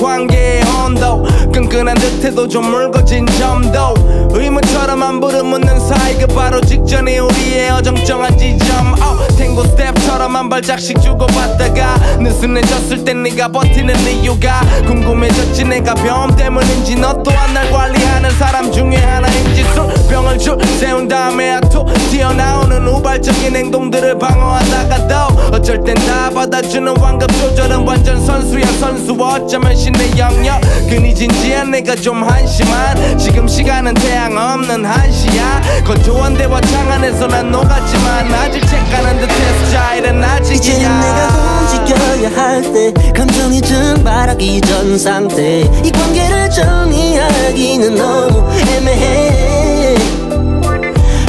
관계의 온도 끈끈한 듯해도 좀 묽어진 점도 의문처럼 안부를 묻는 사이 그 바로 직전에 우리의 어정쩡한 지점 탱고 스텝처럼 한 발짝씩 주고받다가 느슨해졌을 땐 네가 버티는 이유가 궁금해졌지 내가 병 때문인지 너 또한 날 관리하는 사람 중에 하나인지 술병을 줄 세운 다음에 아투 튀어나오는 우발적인 행동들을 방어하다가도 어쩔 땐 다 받아주는 완급 조절은 완전 선수야 선수 어쩌면 신의 영역 끊이진지한 내가 좀 한심한 지금 시간은 태양 없는 한시야 건조한 대화 창 안에서 난 녹았지만 아직 책가는 듯해 스타일은 아직이야 이제는 내가 움직여야 할 때 감정이 증발하기 전 상태 이 관계를 정의하기는 너무 애매해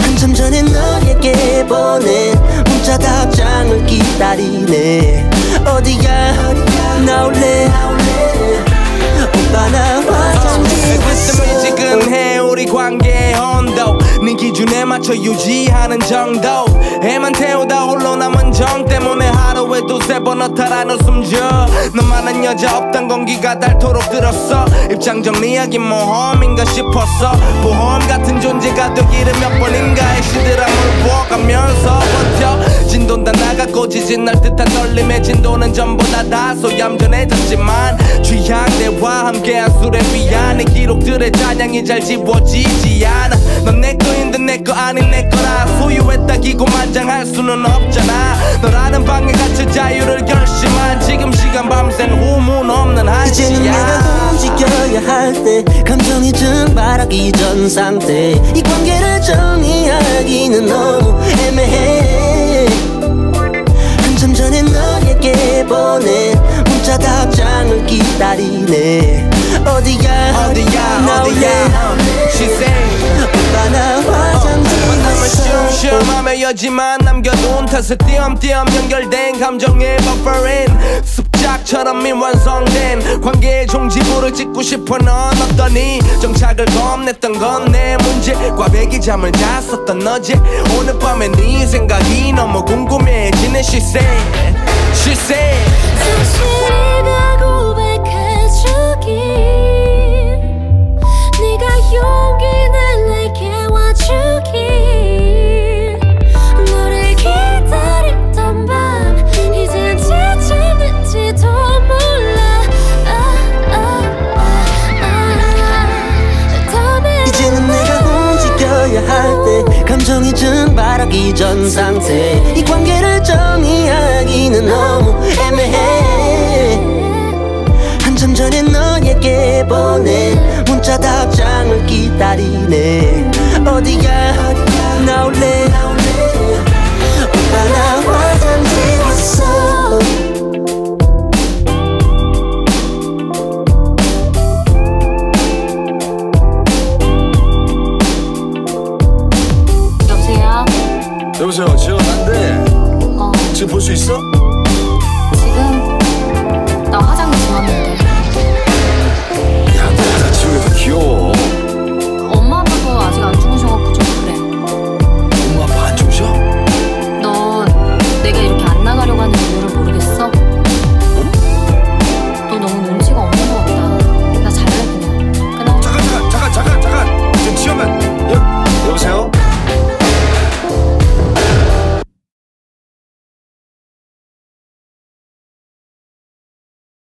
한참 전에 너에게 보낸 문자 답장을 기다리네 어디야 나올래 오빠 나 화장실 왔어 미지근해 우리 관계의 온도 네 기준에 맞춰 유지하는 정도 애만 태우다 홀로 남은 정 때문에 하루에 두세 번 허탈한 웃음 줘 너만한 여자 없단 공기가 닳도록 들었어 입장 정리하기 모험인가 싶었어 보험 같은 존재가 되기를 몇 번인가의 시드람을 부어가면서 버텨 진도는 다 나갔고 지진날 듯한 떨림의 진도는 전보다 다소 얌전해졌지만 취향대와 함께한 술에 위한 내 기록들의 잔향이 잘 지워지지 않아 넌 내 거인 듯 내 거 아닌 내 거라 소유했다 기고만장할 수는 없잖아 너라는 방에 갇혀 자유를 결심한 지금 시간 밤샌 후문 없는 한시야 이제는 내가 움직여야 할 때 감정이 증발하기 전 상태 이 관계를 정의하기는 너무 애매해 한참 전에 너에게 보낸 문자 답장을 기다리네 어디야 나올래 She say 오빠 나 화장실 만남을 쉬엄쉬엄하며 여지만 남겨둔 탓에 띄엄띄엄 연결된 감정의 버퍼인 습작처럼 미완성된 관계의 종지부를 찍고 싶어 넌 어떠니 정착을 겁냈던 건 내 문제 꽈배기 잠을 잤었던 어제 오늘 밤에 네 생각이 너무 궁금해지네 She say 당신이 다 고백해주길 네가 용기를 내게 와주길 너를 기다렸던 밤 이젠 지쳤는지도 몰라 이제는 내가 움직여야 할 때 감정이 증발하기 전 상태 이 관계를 정의하기는 너무 애매해 한참 전에 너에게 보낸 문자 답장을 기다리네 어디야 나올래 오빠 나 화장실 왔어 여보세요 지금 난데 지금 볼 수 있어? 지금 나 화장 지웠는데 야 너 화장 지우개 더 귀여워